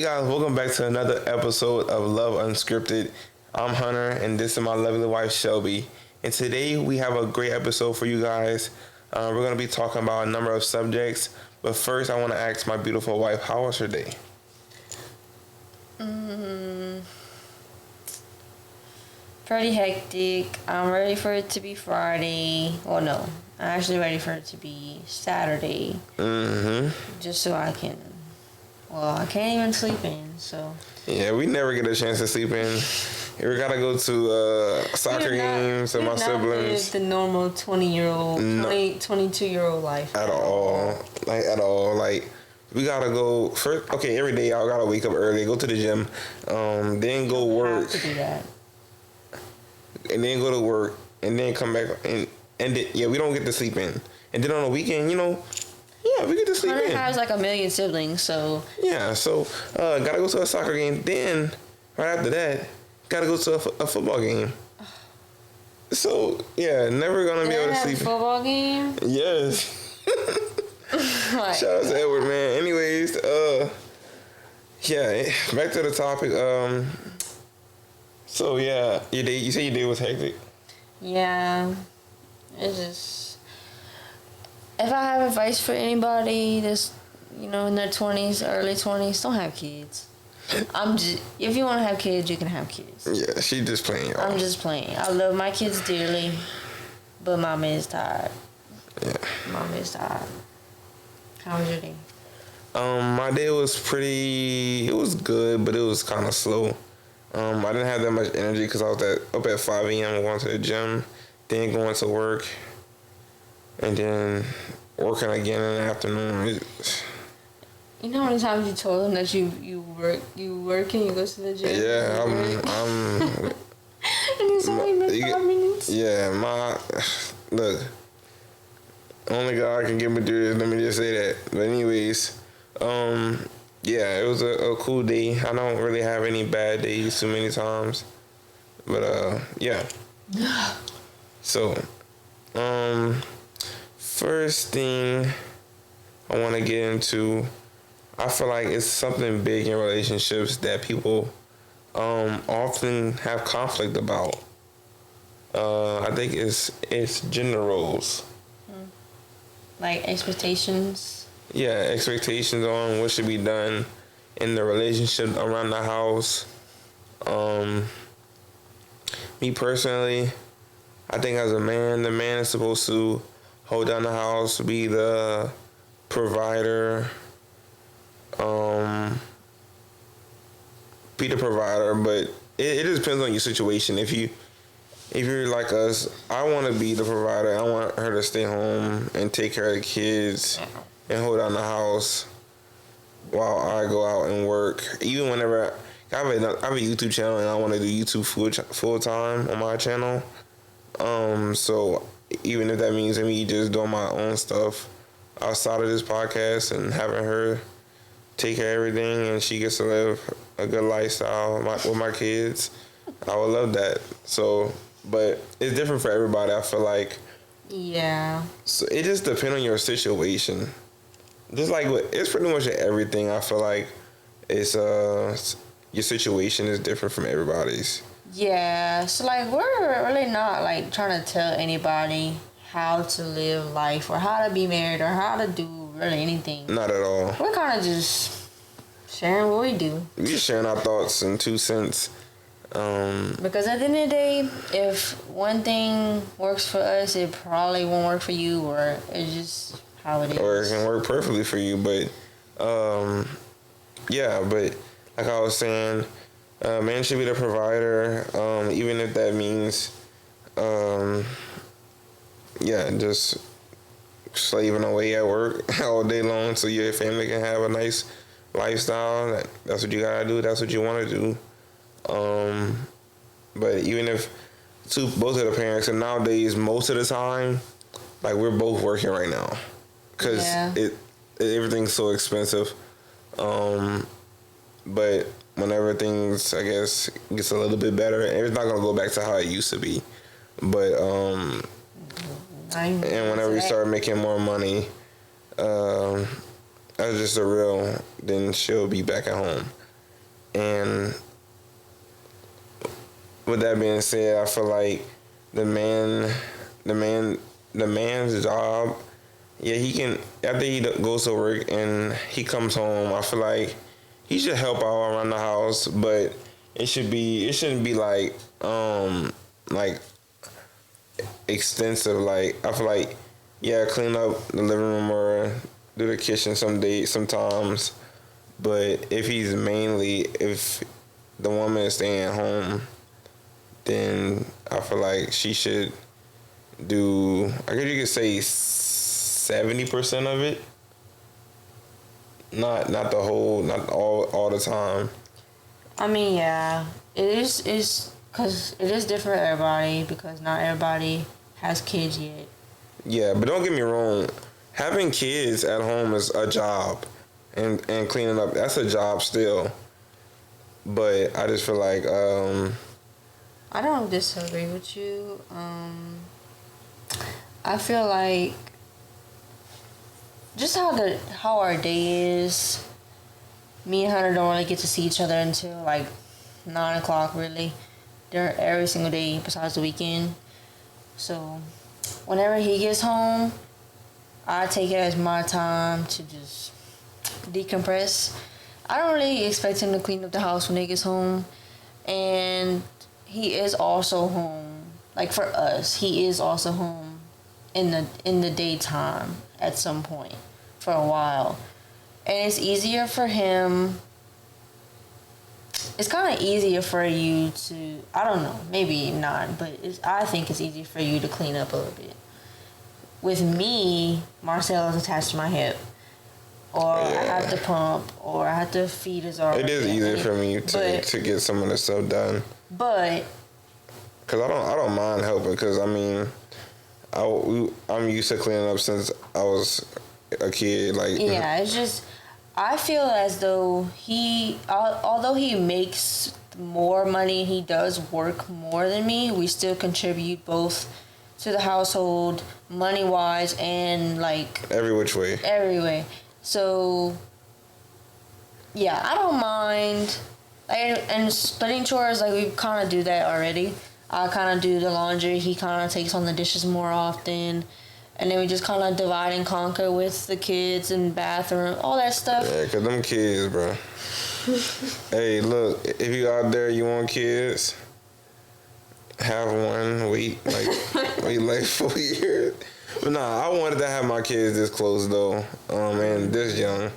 Hey guys, welcome back to another episode of Love Unscripted. I'm Hunter, and this is my lovely wife Shelby. And today we have a great episode for you guys. We're going to be talking about a number of subjects. But first, I want to ask my beautiful wife, how was her day? Pretty hectic. I'm ready for it to be Friday. Well, no, I'm actually ready for it to be Saturday. Just so I can. Well, I can't even sleep in, so. Yeah, we never get a chance to sleep in. We gotta go to soccer games and my siblings. Live the normal 22-year-old life. At all. Like, we gotta go first. Okay, every day I gotta wake up early, go to the gym, then go work. Have to do that. And then go to work, and then come back, and then, we don't get to sleep in. And then on the weekend, we get to sleep Hunter in. has like a million siblings, so. Yeah, so gotta go to a soccer game. Then right after that, gotta go to a football game. So yeah, never gonna be able to sleep. Football game. Yes. Like, Shout out to Edward, man. Anyways, back to the topic. So yeah, your day. You say your day was hectic. yeah, it's just. If I have advice for anybody that's, in their 20s, early 20s, don't have kids. If you want to have kids, you can have kids. Yeah, she just playing, y'all. I'm just playing. I love my kids dearly, but mama is tired. Yeah. Mama is tired. How was your day? My day was it was good, but it was kind of slow. I didn't have that much energy because I was up at 5 a.m. going to the gym, then going to work, and then working again in the afternoon. You know how many times you told them that you work and you go to the gym? Yeah, I'm And it's only been 5 minutes. Yeah, look, only God can get me through this. Let me just say that. But anyways, yeah, it was a cool day. I don't really have any bad days too many times, but yeah. So, first thing I want to get into, I feel like it's something big in relationships that people often have conflict about. I think it's gender roles. Like expectations. Yeah, expectations on what should be done in the relationship around the house. Me personally, I think as a man, the man is supposed to hold down the house, be the provider, but it just depends on your situation. If you're like us, I want to be the provider. I want her to stay home and take care of the kids and hold down the house while I go out and work. Even whenever I have a YouTube channel and I want to do YouTube full time on my channel. So even if that means me just doing my own stuff outside of this podcast and having her take care of everything and she gets to live a good lifestyle with my kids, I would love that. So, but it's different for everybody, I feel like. Yeah. So it just depends on your situation. Just like it's pretty much everything. I feel like it's your situation is different from everybody's. Yeah. So like we're really not like trying to tell anybody how to live life or how to be married or how to do really anything. Not at all. We're kind of just sharing what we do. We're just sharing our thoughts and 2 cents. Because at the end of the day, if one thing works for us, it probably won't work for you, or it's just how it is. Or it can work perfectly for you, but yeah, but like I was saying, man should be the provider, even if that means, just slaving away at work all day long so your family can have a nice lifestyle. That's what you gotta do. That's what you want to do. But even if both of the parents, and nowadays most of the time, like we're both working right now, because everything's so expensive. But whenever things, I guess, gets a little bit better, it's not gonna go back to how it used to be. But and whenever we start making more money, that's just a real. Then she'll be back at home. And with that being said, I feel like the man's job, yeah, he can, after he goes to work and he comes home, I feel like he should help out around the house, but it shouldn't be like extensive. Like, I feel like, yeah, clean up the living room or do the kitchen sometimes, but if the woman is staying at home, then I feel like she should do, I guess you could say 70% of it. Not all the time. I mean, yeah, is because it is different for everybody because not everybody has kids yet. Yeah, but don't get me wrong, having kids at home is a job, and cleaning up, that's a job still. But I just feel like I don't disagree with you. I feel like just how our day is, me and Hunter don't really get to see each other until like 9 o'clock really. They're every single day besides the weekend. So whenever he gets home, I take it as my time to just decompress. I don't really expect him to clean up the house when he gets home. And he is also home. Like for us, he is also home in the daytime at some point for a while. And it's easier for him. It's kind of easier for you to, I don't know, maybe not, but I think it's easier for you to clean up a little bit. With me, Marcel is attached to my hip. Or I have to pump, or I have to feed his arm. it is easier for me to get some of the stuff done. But because I don't mind helping, because I mean, I'm used to cleaning up since I was a kid. Like, yeah, it's just, I feel as though although he makes more money, he does work more than me. We still contribute both to the household, money wise, and like every which way. Every way. So yeah, I don't mind. And splitting chores, like we kind of do that already. I kind of do the laundry. He kind of takes on the dishes more often. And then we just kind of divide and conquer with the kids and bathroom, all that stuff. Yeah, because them kids, bro. Hey, look, if you out there, you want kids, have one, wait like 4 years. But nah, I wanted to have my kids this close, though, and this young.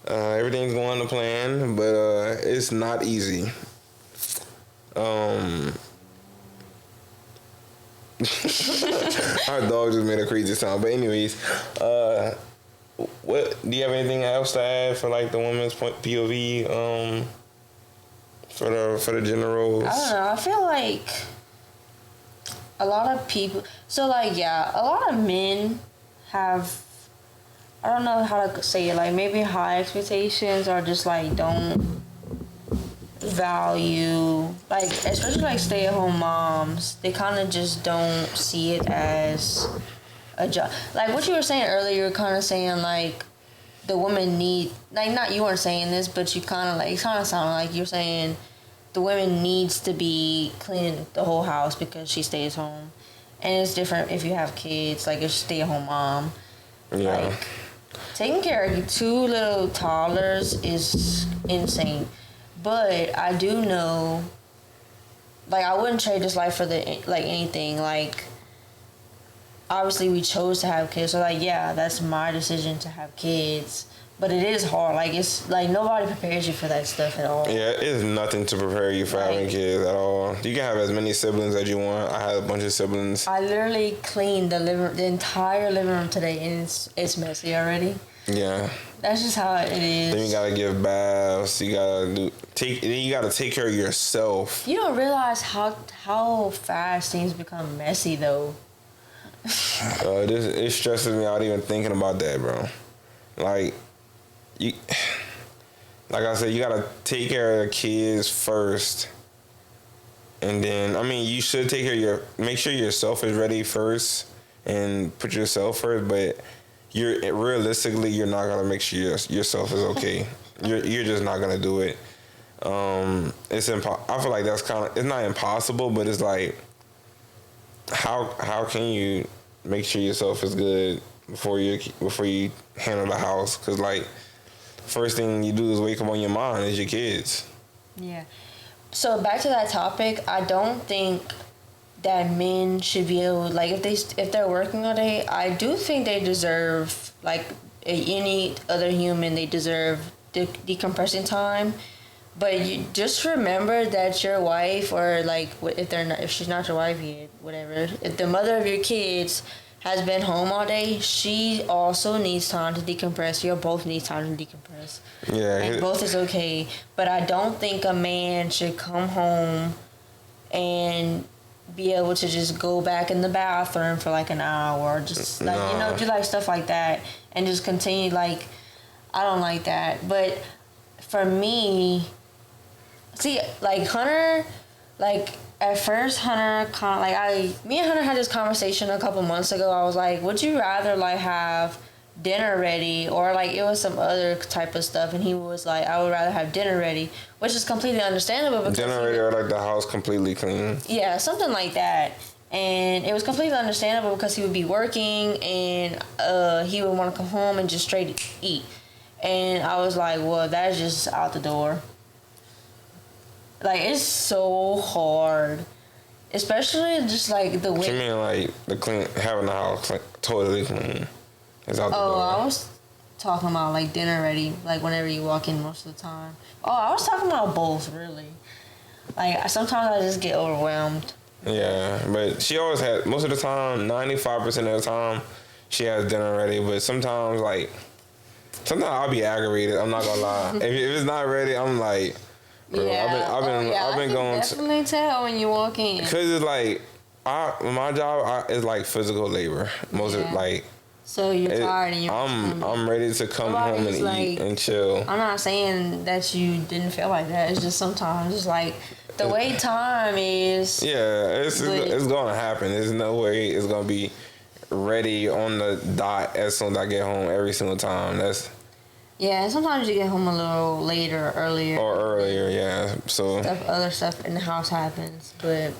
Everything's going to plan, but it's not easy. Our dog just made a crazy sound. But anyways, what do you have anything else to add for like the women's POV? For the generals. I don't know. I feel like a lot of people. So like yeah, a lot of men have. I don't know how to say it. Like maybe high expectations or just like don't value, like especially like stay-at-home moms, they kind of just don't see it as a job. Like what you were saying earlier, you were kind of saying like the women need, like not you weren't saying this, but you kind of like, it kind of sounded like you're saying the woman needs to be cleaning the whole house because she stays home. And it's different if you have kids, like a stay-at-home mom. Yeah. Like taking care of 2 little toddlers is insane. But I do know, like, I wouldn't trade this life for anything. Like, obviously we chose to have kids, so like, yeah, that's my decision to have kids. But it is hard. Like, it's like nobody prepares you for that stuff at all. Yeah, it's nothing to prepare you for having kids at all. You can have as many siblings as you want. I had a bunch of siblings. I literally cleaned the entire living room today, and it's messy already. Yeah. That's just how it is. Then you gotta give baths. You gotta take care of yourself. You don't realize how fast things become messy though. It stresses me out even thinking about that, bro. Like I said, you gotta take care of the kids first, and then I mean you should take care of make sure yourself is ready first and put yourself first, but. You're not gonna make sure yourself is okay. You're just not gonna do it. I feel like that's kind of, it's not impossible, but it's like, how can you make sure yourself is good before you handle the house? Because like, first thing you do is wake up on your mind is your kids. Yeah. So back to that topic, I don't think that men should be able, like, if they're working all day, I do think they deserve, like any other human, they deserve decompressing time. But you just remember that your wife, or like if she's not your wife yet, whatever, if the mother of your kids has been home all day, she also needs time to decompress. You both need time to decompress. Yeah, and both is okay. But I don't think a man should come home and be able to just go back in the bathroom for like an hour, or just like do like stuff like that, and just continue. Like, I don't like that. But for me, see, like Hunter, like at first Hunter, me and Hunter had this conversation a couple months ago. I was like, would you rather like have dinner ready, or like it was some other type of stuff, and he was like, I would rather have dinner ready, which is completely understandable because dinner ready, or like the house completely clean. Yeah, something like that. And it was completely understandable because he would be working, and he would want to come home and just straight eat. And I was like, well, that's just out the door. Like, it's so hard, especially just like the way. What you mean, like having the house totally clean? Is out the door. I was talking about like dinner ready, like whenever you walk in most of the time. Oh, I was talking about both, really. Like, sometimes I just get overwhelmed. Yeah, but she always had, most of the time, 95% of the time, she has dinner ready. But sometimes I'll be aggravated. I'm not gonna lie. If it's not ready, I'm like, bro, I've been going. Definitely tell when you walk in. Cause it's like, my job is like physical labor. Most of like. So you're tired and I'm ready to come home and eat and chill. I'm not saying that you didn't feel like that. It's just sometimes it's like the wait time is. Yeah, it's gonna happen. There's no way it's gonna be ready on the dot as soon as I get home every single time. Yeah, sometimes you get home a little later, earlier. Or earlier, yeah. So other stuff in the house happens, but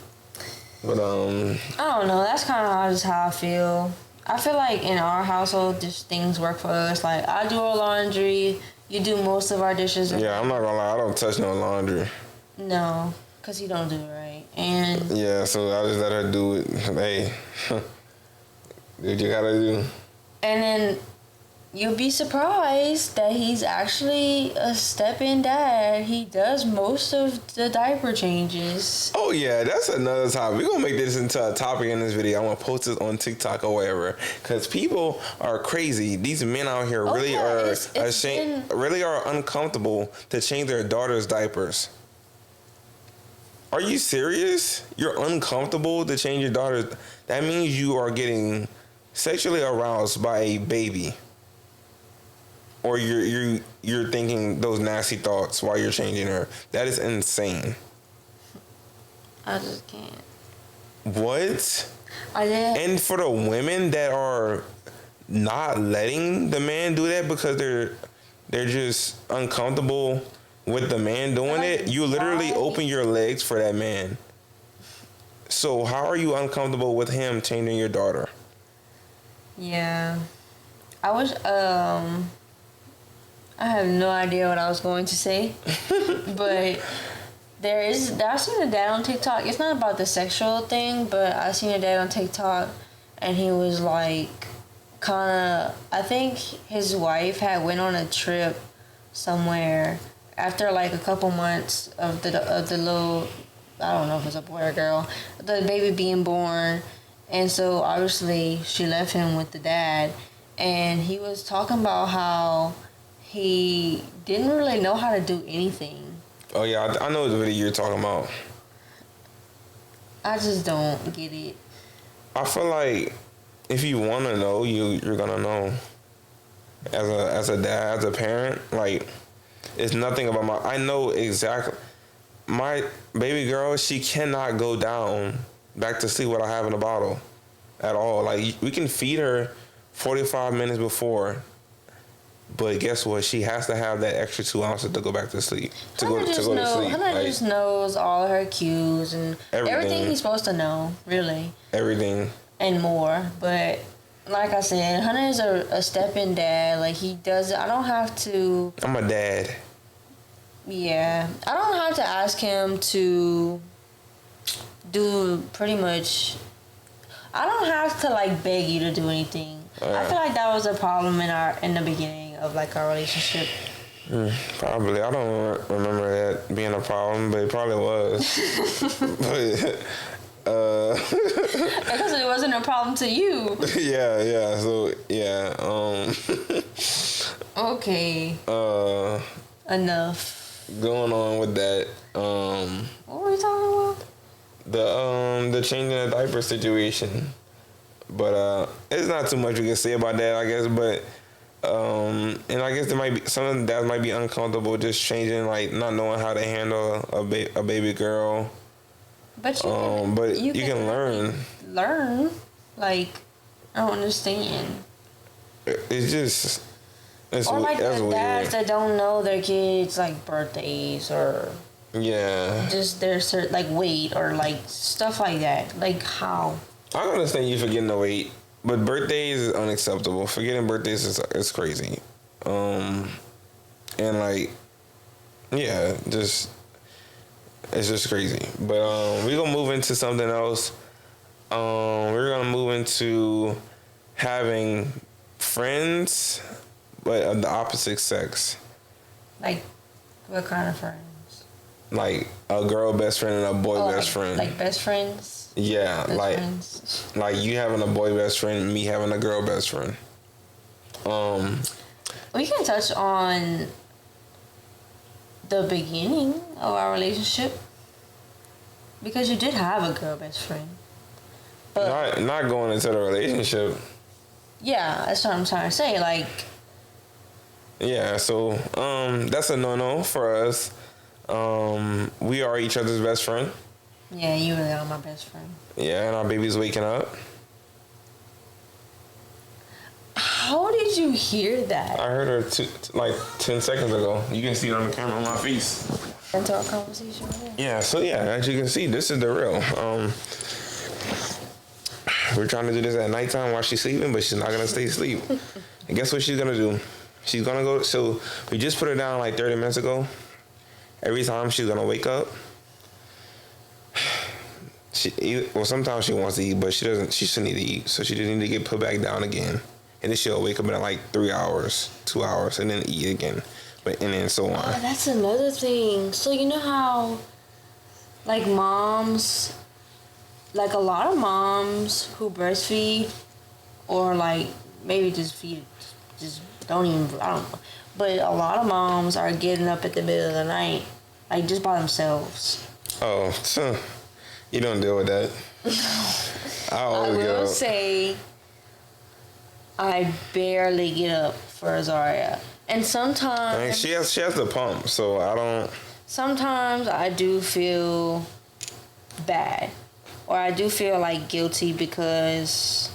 I don't know. That's kind of just how I feel. I feel like in our household, just things work for us. Like, I do our laundry, you do most of our dishes. Yeah, I'm not gonna lie, I don't touch no laundry. No, because you don't do it right. And yeah, so I just let her do it. Hey, do what you gotta do. And then you'll be surprised that he's actually a step-in dad. He does most of the diaper changes. Oh yeah, that's another topic. We're gonna make this into a topic in this video. I'm gonna post it on TikTok or wherever, because people are crazy. These men out here really are ashamed, really are uncomfortable to change their daughter's diapers. Are you serious? You're uncomfortable to change your daughter's. That means you are getting sexually aroused by a baby. Or you're thinking those nasty thoughts while you're changing her. That is insane. I just can't. What? I did. And for the women that are not letting the man do that because they're just uncomfortable with the man doing it, you literally open your legs for that man. So how are you uncomfortable with him changing your daughter? Yeah. I was I have no idea what I was going to say, but I've seen a dad on TikTok. It's not about the sexual thing, but I seen a dad on TikTok, and he was like, I think his wife had went on a trip somewhere after like a couple months of the little, I don't know if it's a boy or girl, the baby being born, and so obviously she left him with the dad, and he was talking about how he didn't really know how to do anything. Oh yeah, I know the video you're talking about. I just don't get it. I feel like if you want to know, you're gonna know. As a dad, as a parent, like, it's nothing about I know exactly. My baby girl, she cannot go down back to sleep what I have in the bottle at all. Like, we can feed her 45 minutes before, But guess what? She has to have that extra 2 ounces to go back to sleep. Hunter just knows all her cues and everything he's supposed to know, really. Everything. And more. But like I said, Hunter is a step-in dad. Like, he does it. I don't have to... I'm a dad. Yeah. I don't have to ask him to do pretty much... I don't have to, like, beg you to do anything. I feel like that was a problem in the beginning of, like, our relationship. Probably. I don't remember that being a problem, but it probably was. Because it wasn't a problem to you. Yeah. So, yeah. Okay. Enough. Going on with that. What were we talking about? The changing the diaper situation. But it's not too much we can say about that, I guess. But and I guess there might be some that might be uncomfortable, just changing, like not knowing how to handle a baby girl. But you can learn. Learn, like, I don't understand. It's just or like that's the dads weird. that don't know their kids' like birthdays or just their like weight or like stuff like that. Like how. I don't understand you forgetting the weight, but birthdays is unacceptable. Forgetting birthdays is crazy. And like, yeah, it's just crazy. But we're gonna move into something else. We're gonna move into having friends, but of the opposite sex. Like, what kind of friends? Like a girl best friend and a boy best friend. Like best friends. Yeah, like you having a boy best friend, me having a girl best friend. We can touch on the beginning of our relationship because you did have a girl best friend, but not going into the relationship. Yeah, that's what I'm trying to say. Like, yeah, so that's a no for us. We are each other's best friend. Yeah, you really are my best friend. Yeah, and our baby's waking up. How did you hear that? I heard her like 10 seconds ago. You can see it on the camera on my face. Into our conversation right now. Yeah, so yeah, as you can see, this is the real. We're trying to do this at nighttime while she's sleeping, but she's not gonna stay asleep. And guess what she's gonna do? She's gonna go. So we just put her down like 30 minutes ago. Every time she's gonna wake up. Sometimes she wants to eat, but she doesn't. She shouldn't need to eat, so she just need to get put back down again, and then she'll wake up in like 3 hours, 2 hours, and then eat again, and then so on. Oh, that's another thing. So you know how, like moms, like a lot of moms who breastfeed, or like maybe just feed, just don't even. I don't know, but a lot of moms are getting up at the middle of the night, like just by themselves. Oh, so. You don't deal with that. I will say, I barely get up for Zaria, and sometimes I mean, she has the pump, so I don't. Sometimes I do feel bad, or I do feel like guilty because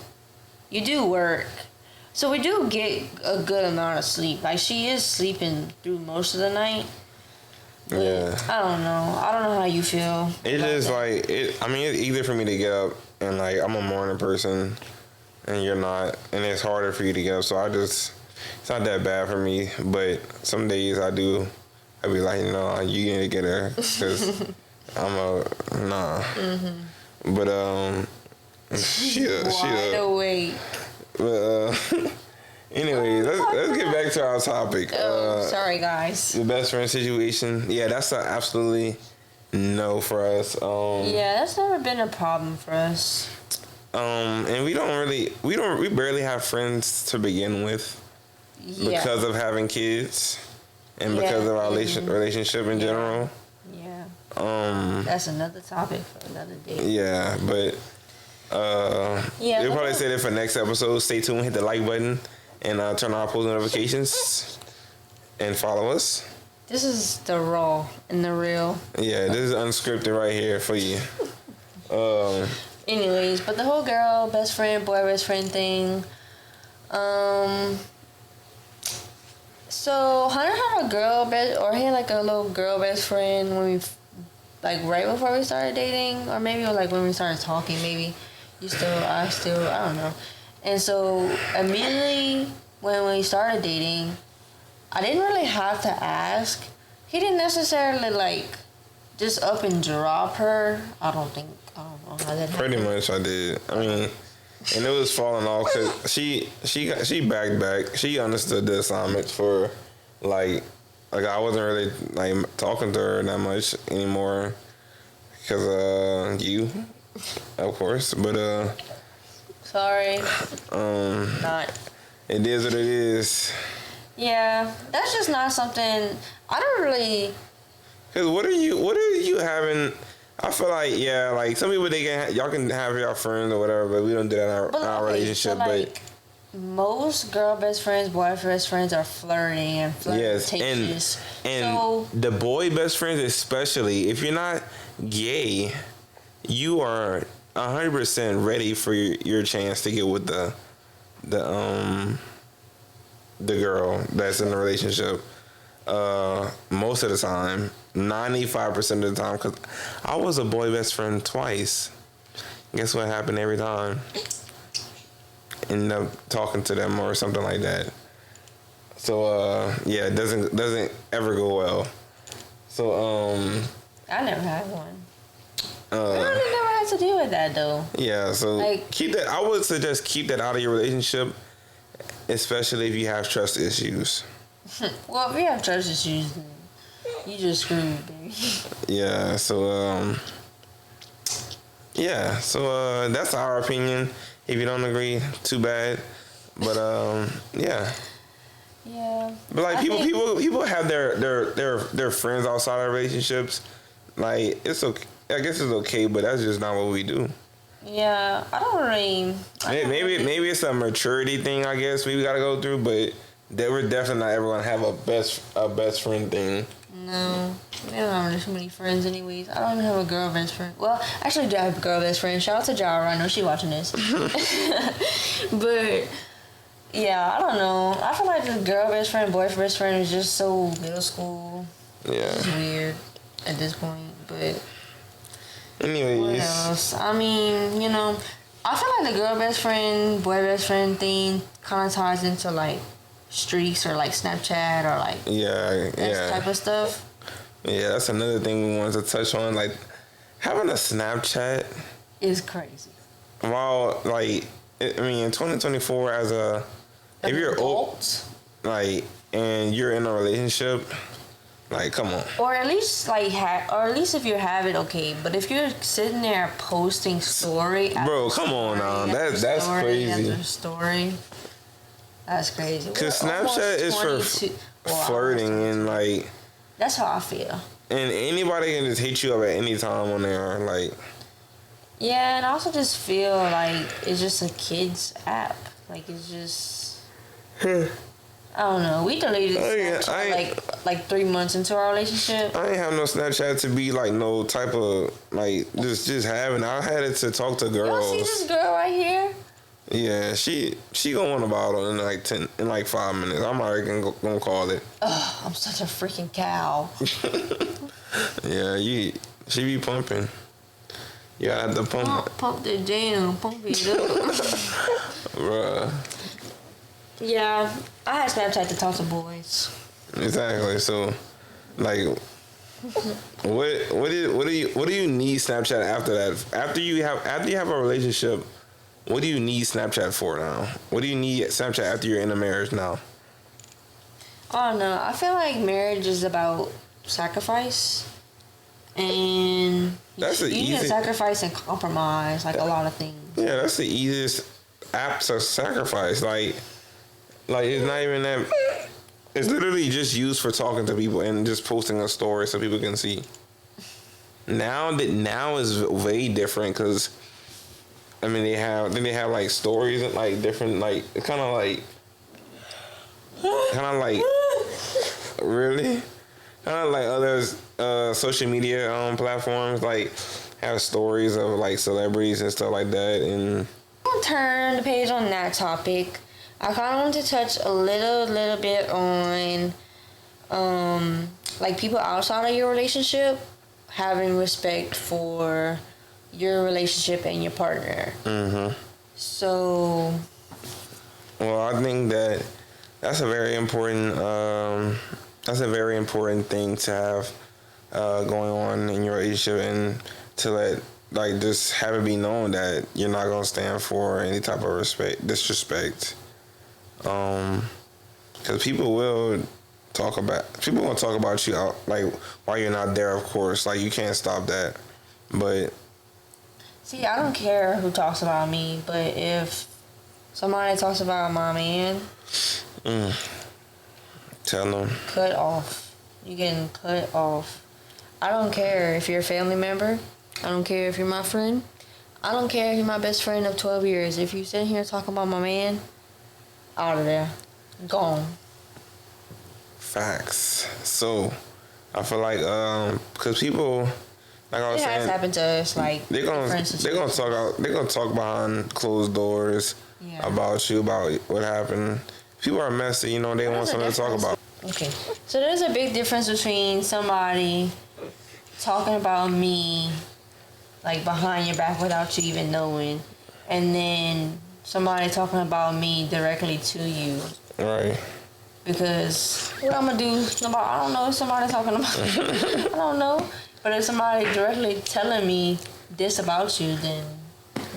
you do work, so we do get a good amount of sleep. Like she is sleeping through most of the night. Yeah. I don't know how you feel. It is like it. I mean, it's easy for me to get up, and like I'm a morning person, and you're not, and it's harder for you to get up. So it's not that bad for me. But some days I be like, no, you need to get her, because nah. Mm-hmm. But she wide awake. But anyways, let's get back to our topic. Sorry, guys. The best friend situation. Yeah, that's an absolutely no for us. Yeah, that's never been a problem for us. And we barely have friends to begin with because of having kids and because of our relationship in general. Yeah. That's another topic for another day. Yeah, but we'll probably say that for next episode. Stay tuned, hit the like button, and turn on our post notifications, and follow us. This is the raw and the real. Yeah, this is unscripted right here for you. Anyways, but the whole girl, best friend, boy, best friend thing, So Hunter had a girl best, or he had like a little girl best friend when we, like right before we started dating, or maybe it was like when we started talking. Maybe I don't know. And so immediately when we started dating, I didn't really have to ask. He didn't necessarily like just up and drop her. I don't know how that happened. Pretty much, I did. I mean, and it was falling off because she backed. She understood the assignments for like I wasn't really like talking to her that much anymore because you, of course. But sorry. Not. It is what it is. Yeah, that's just not something I don't really. Cause what are you having? I feel like like some people y'all can have y'all friends or whatever, but we don't do that in our relationship. So like, most girl best friends, boy best friends are flirting and flirtatious. And so, the boy best friends, especially if you're not gay, you are 100% ready for your chance to get with the girl that's in the relationship. Most of the time, 95% of the time, because I was a boy best friend twice. Guess what happened every time? End up talking to them or something like that. So it doesn't ever go well. So I never had one. I really never had to deal with that though. Yeah, so like, keep that. I would suggest keep that out of your relationship, especially if you have trust issues. Well, if you have trust issues, then you just screwed, baby. Yeah. So that's our opinion. If you don't agree, too bad. But yeah. Yeah. But like people have their friends outside of relationships. Like it's okay. I guess it's okay, but that's just not what we do. Yeah, I don't really. Maybe it's a maturity thing. I guess we gotta go through, but we're definitely not ever gonna have a best friend thing. No, we don't have too many friends, anyways. I don't even have a girl best friend. Well, actually, I do have a girl best friend. Shout out to Jara. I know she's watching this. But yeah, I don't know. I feel like the girl best friend, boy best friend is just so middle school. Yeah, it's weird at this point, but. Anyways. What else? I mean, I feel like the girl best friend, boy best friend thing kind of ties into like streaks or like Snapchat or like that type of stuff. Yeah, that's another thing we wanted to touch on. Like having a Snapchat is crazy. Wow, like I mean, in 2024, if you're old, like, and you're in a relationship. Like, come on. Or at least if you have it, okay. But if you're sitting there posting story, bro, come on now, that's crazy. After story, that's crazy. Cause Snapchat is for flirting and like. That's how I feel. And anybody can just hit you up at any time on there, like. Yeah, and I also just feel like it's just a kid's app. Like it's just. I don't know. We deleted Snapchat like 3 months into our relationship. I ain't have no Snapchat to be like no type of like just having. I had it to talk to girls. You see this girl right here? Yeah, she gonna want a bottle in like 5 minutes. I'm already gonna call it. Ugh, I'm such a freaking cow. Yeah, she be pumping. You got to pump the jam, pump it up, bruh. Yeah, I had Snapchat to talk to boys. Exactly. So, like, what do you need Snapchat after that? After you have a relationship, what do you need Snapchat for now? What do you need Snapchat after you're in a marriage now? I don't know. I feel like marriage is about sacrifice, and you need to sacrifice and compromise, like a lot of things. Yeah, that's the easiest app to sacrifice. Like it's not even that. It's literally just used for talking to people and just posting a story so people can see. Now is way different because, I mean, they have like stories and like different like kind of like really kind of like other social media platforms like have stories of like celebrities and stuff like that. And I'll turn the page on that topic. I kind of want to touch a little bit on, like people outside of your relationship having respect for your relationship and your partner. Mm-hmm. So. Well, I think that's a very important. That's a very important thing to have going on in your relationship, and to let just have it be known that you're not gonna stand for any type of disrespect. Because people will gonna talk about you out while you're not there. Of course, you can't stop that. But see, I don't care who talks about me, but if somebody talks about my man, tell them. Cut off. You getting cut off. I don't care if you're a family member. I don't care if you're my friend. I don't care if you're my best friend of 12 years. If you sit here talking about my man, out of there. Gone. Facts. So, I feel like, because people, like I was saying, has happened to us. They're gonna talk behind closed doors about you, about what happened. People are messy, they want something to talk about. Okay. So there's a big difference between somebody talking about me, behind your back without you even knowing, and then somebody talking about me directly to you. Right. Because what I'm gonna do? I don't know if somebody talking about me. I don't know. But if somebody directly telling me this about you, then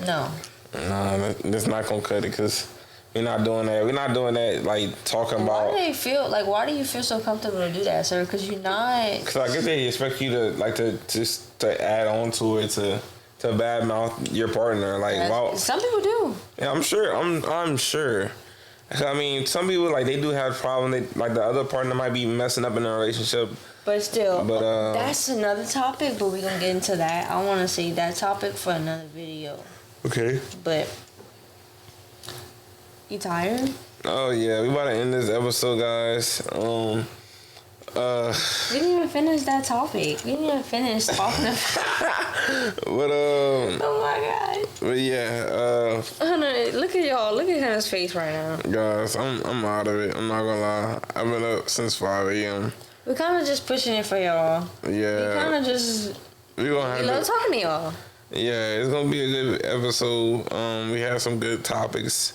no. Nah, that's not gonna cut it, because we're not doing that. We're not doing that, talking about. Why do you feel so comfortable to do that, sir? Because you're not. Because I guess they expect you to add on to it, to badmouth your partner. Some people do. Yeah, I'm sure. I'm sure. I mean, some people they do have problems. They the other partner might be messing up in a relationship. But still, that's another topic. But we're gonna get into that. I want to save that topic for another video. Okay. But you tired? Oh yeah, we about to end this episode, guys. We didn't even finish that topic. We didn't even finish talking about. But Oh my god. But yeah. Look at y'all. Look at Hannah's face right now. Guys, I'm out of it. I'm not gonna lie. I've been up since 5 a.m. We're kind of just pushing it for y'all. Yeah. We kind of just. We love talking to y'all. Yeah, it's gonna be a good episode. We had some good topics.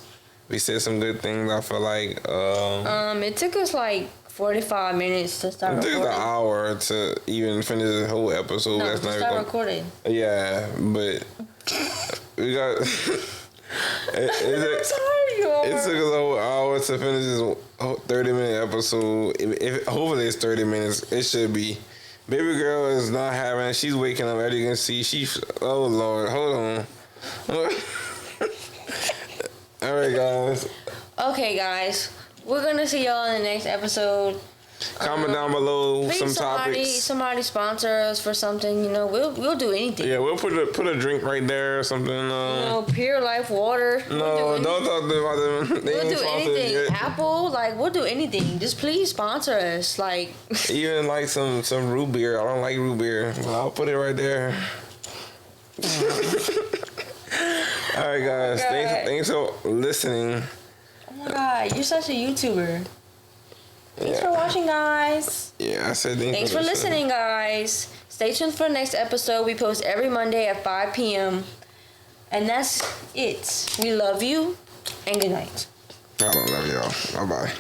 We said some good things. I feel like. It took us 45 minutes to start recording. It took an hour to even finish the whole episode. No, to start recording. Yeah, but we got. I'm sorry, it took us a whole hour to finish this 30-minute episode. If hopefully it's 30 minutes, it should be. Baby girl is not having it. She's waking up. As you can see, oh Lord, hold on. All right, guys. Okay, guys. We're gonna see y'all in the next episode. Comment down below some topics. Somebody sponsor us for something. We'll do anything. Yeah, we'll put a drink right there or something. Pure Life water. No, don't talk about them. We'll do anything. Apple, we'll do anything. Just please sponsor us. Even some root beer. I don't like root beer. Well, I'll put it right there. All right, guys. Thanks for listening. Oh my God, you're such a YouTuber. Thanks for watching, guys. Yeah, I said thanks for listening, guys. Stay tuned for the next episode. We post every Monday at 5 p.m. And that's it. We love you, and good night. I don't love y'all. Bye-bye.